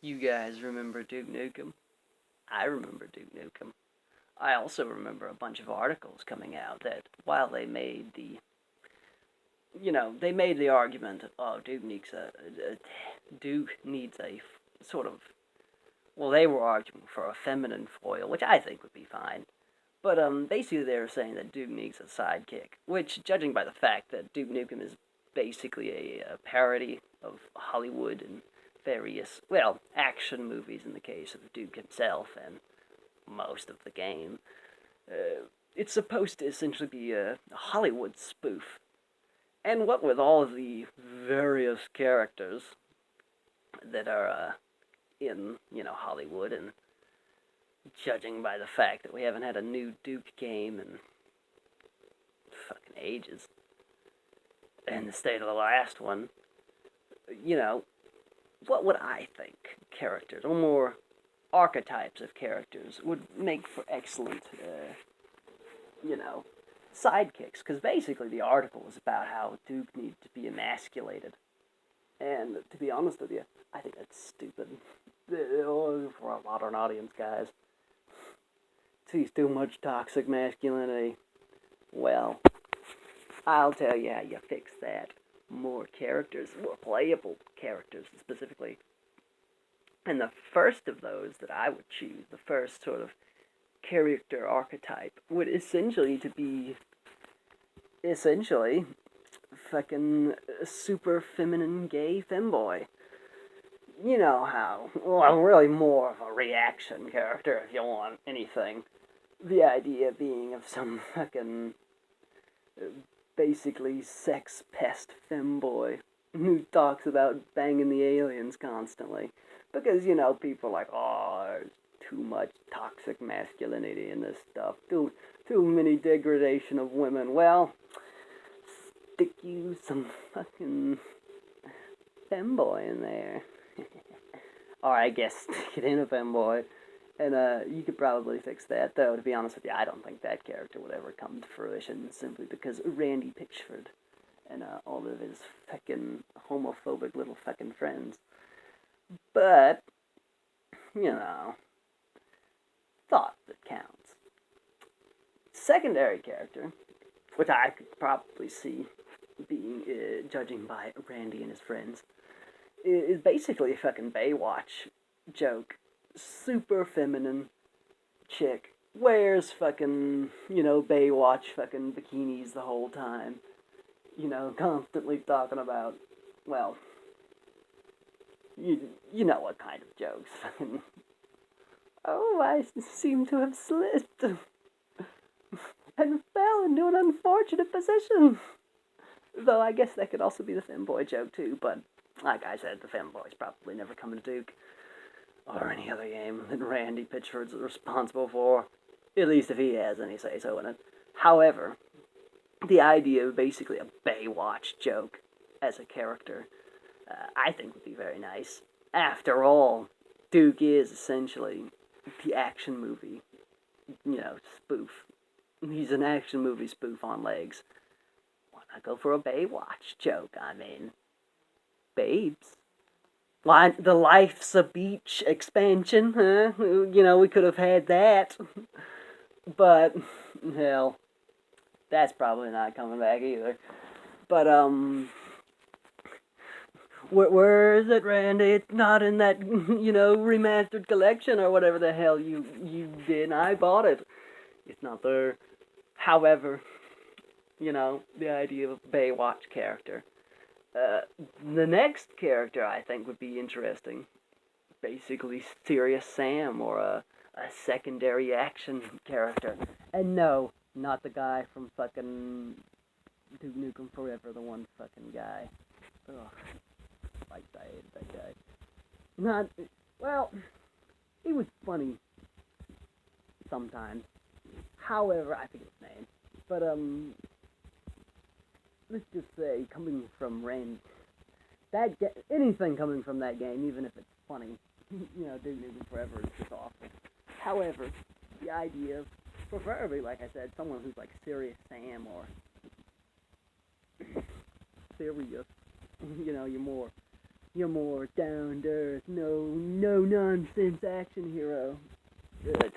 You guys remember Duke Nukem? I remember Duke Nukem. I also remember a bunch of articles coming out that while they made they made the argument, oh, Duke needs a sort of, well, they were arguing for a feminine foil, which I think would be fine. But basically they were saying that Duke needs a sidekick, which, judging by the fact that Duke Nukem is basically a parody of Hollywood and various, well, action movies in the case of Duke himself and most of the game, it's supposed to essentially be a Hollywood spoof. And what with all of the various characters that are in, Hollywood, and judging by the fact that we haven't had a new Duke game in fucking ages, and the state of the last one, you know, what would I think characters, or more archetypes of characters, would make for excellent, you know, sidekicks? Because basically the article is about how Duke needs to be emasculated. And to be honest with you, I think that's stupid. For a modern audience, guys. Sees too much toxic masculinity. Well, I'll tell you how you fix that. More characters, more playable characters specifically. And the first of those that I would choose, the first sort of character archetype, would essentially fucking super feminine gay femboy. You know how, well, really more of a reaction character if you want anything. The idea being of some fucking basically sex pest femboy who talks about banging the aliens constantly. Because, people are like, oh, there's too much toxic masculinity in this stuff. Too many degradation of women. Well, stick you some fucking femboy in there. Or I guess stick it in a femboy. And you could probably fix that, though, to be honest with you, I don't think that character would ever come to fruition, simply because Randy Pitchford and all of his feckin' homophobic little feckin' friends. But, thought that counts. Secondary character, which I could probably see being, judging by Randy and his friends, is basically a fucking Baywatch joke. Super feminine chick wears fucking, Baywatch fucking bikinis the whole time. Constantly talking about, well, you know what kind of jokes. Fucking, oh, I seem to have slipped and fell into an unfortunate position. Though I guess that could also be the femboy joke too, but like I said, the femboy's probably never coming to Duke or any other game that Randy Pitchford's responsible for, at least if he has any say-so in it. However, the idea of basically a Baywatch joke as a character, I think would be very nice. After all, Duke is essentially the action movie, spoof. He's an action movie spoof on legs. Why not go for a Baywatch joke? I mean, babes. The Life's a Beach expansion, huh? We could have had that. But, hell, that's probably not coming back either. But, where is it, Randy? It's not in that, remastered collection or whatever the hell you did. I bought it. It's not there. However, the idea of a Baywatch character. The next character I think would be interesting. Basically, Serious Sam, or a secondary action character. And no, not the guy from fucking Duke Nukem Forever, the one fucking guy. Ugh. I hated that guy. Well, he was funny sometimes. However, I forget his name. But, let's just say, coming from Randy, anything coming from that game, even if it's funny, Duke Nukem Forever is just awful. However, the idea of, preferably, like I said, someone who's like Serious Sam or serious, you're more down to earth, no no nonsense action hero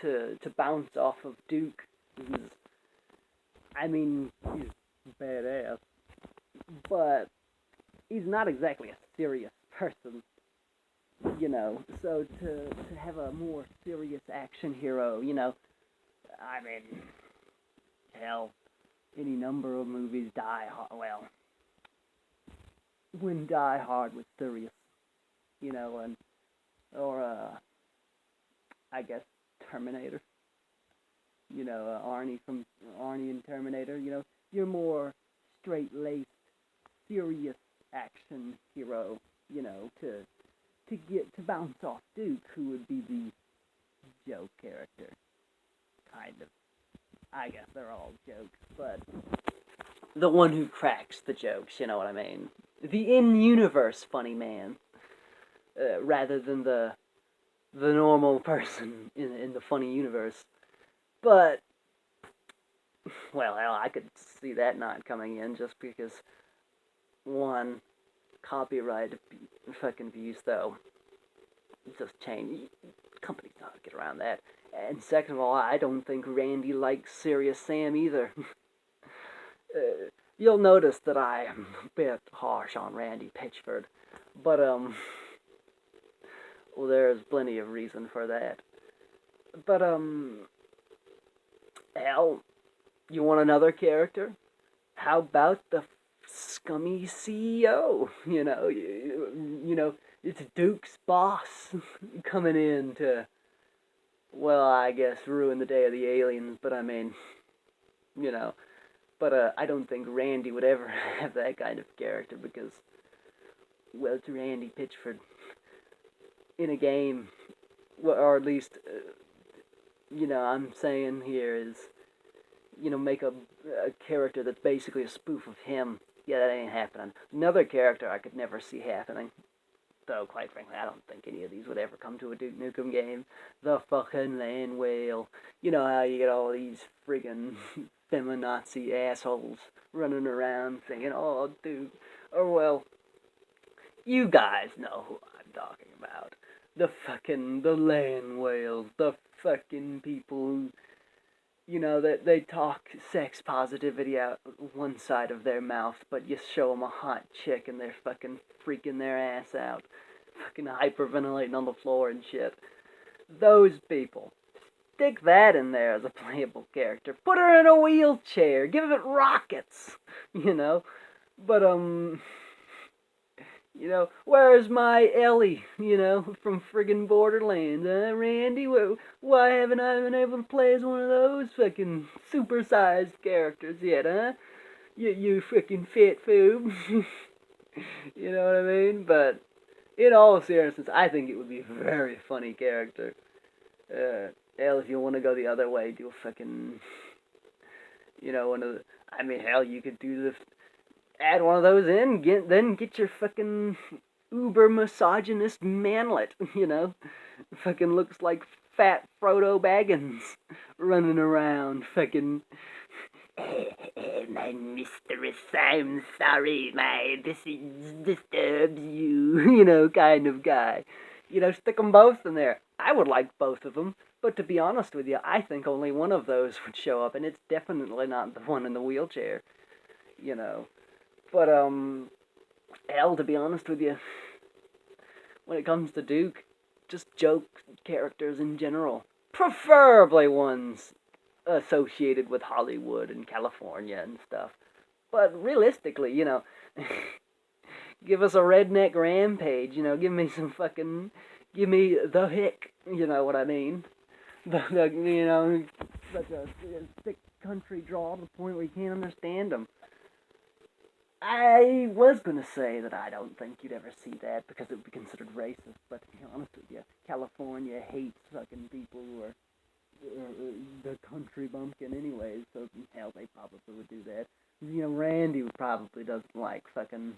to bounce off of Duke. Who's, I mean, he's badass, but he's not exactly a serious person, you know. So to have a more serious action hero, you know, I mean, hell, any number of movies. Die Hard. Well, when Die Hard was serious, you know, and or I guess Terminator. You know, Arnie from Arnie and Terminator. You know, you're more straight laced, serious action hero. You know, to get to bounce off Duke, who would be the joke character, kind of. I guess they're all jokes, but the one who cracks the jokes. You know what I mean? The in-universe funny man, rather than the normal person in the funny universe. But well, hell, I could see that not coming in just because one, copyright fucking views though just change. Companies know how to get around that. And second of all, I don't think Randy likes Serious Sam either. You'll notice that I am a bit harsh on Randy Pitchford, but well, there's plenty of reason for that. But hell, you want another character? How about the scummy CEO? You know, it's Duke's boss coming in to, well, I guess ruin the day of the aliens. But I mean, you know, but I don't think Randy would ever have that kind of character because, well, it's Randy Pitchford in a game, well, or at least, you know, I'm saying here is, you know, make a character that's basically a spoof of him. Yeah, that ain't happening. Another character I could never see happening. Though, quite frankly, I don't think any of these would ever come to a Duke Nukem game. The fucking land whale. You know how you get all these friggin' feminazi assholes running around saying, oh, Duke. Or, well, you guys know who I'm talking about. The land whales. The fucking people who, you know, that they talk sex positivity out one side of their mouth, but you show them a hot chick and they're fucking freaking their ass out, fucking hyperventilating on the floor and shit. Those people. Stick that in there as a playable character. Put her in a wheelchair. Give it rockets. You know? But, you know, where's my Ellie, you know, from friggin' Borderlands, huh, Randy? Why haven't I been able to play as one of those fucking supersized characters yet, huh? You frickin' fit foob. You know what I mean? But, in all seriousness, I think it would be a very funny character. Hell, if you want to go the other way, do a fucking, you know, one of the, I mean, hell, you could do the, add one of those in, then get your fucking uber misogynist manlet, you know? Fucking looks like fat Frodo Baggins running around, fucking, my mistress, I'm sorry, this disturbs you, you know, kind of guy. You know, stick them both in there. I would like both of them, but to be honest with you, I think only one of those would show up, and it's definitely not the one in the wheelchair, you know. But, hell, to be honest with you, when it comes to Duke, just joke characters in general. Preferably ones associated with Hollywood and California and stuff. But realistically, you know, give us a redneck rampage, you know, give me the hick, you know what I mean? You know, such a thick country draw to the point where you can't understand them. I was gonna say that I don't think you'd ever see that because it would be considered racist, but to be honest with you, California hates fucking people who are the country bumpkin anyways, so hell, they probably would do that. You know, Randy probably doesn't like fucking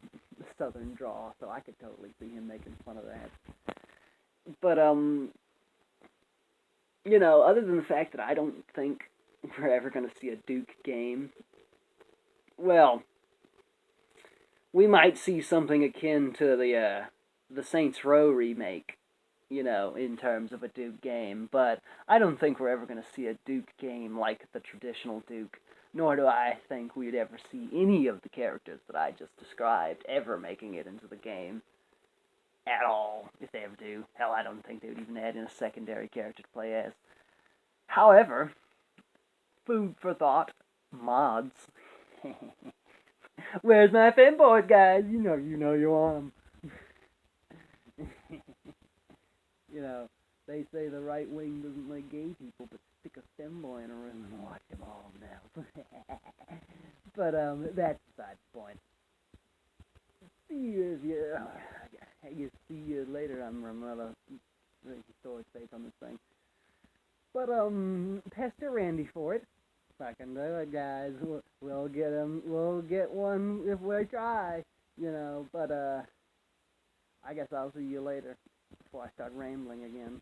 southern draw, so I could totally see him making fun of that. But, you know, other than the fact that I don't think we're ever gonna see a Duke game, well, we might see something akin to the Saints Row remake, in terms of a Duke game, but I don't think we're ever going to see a Duke game like the traditional Duke, nor do I think we'd ever see any of the characters that I just described ever making it into the game at all, if they ever do. Hell, I don't think they would even add in a secondary character to play as. However, food for thought, mods. Where's my fanboys, guys? You know you want them. They say the right wing doesn't like gay people, but stick a femboy in a room and watch them all melt. But that's beside the point. See you see you later. I'm another historic take on this thing. But pester Randy for it. If I can do it, guys, we'll get him. We'll get one if we try. But I guess I'll see you later before I start rambling again.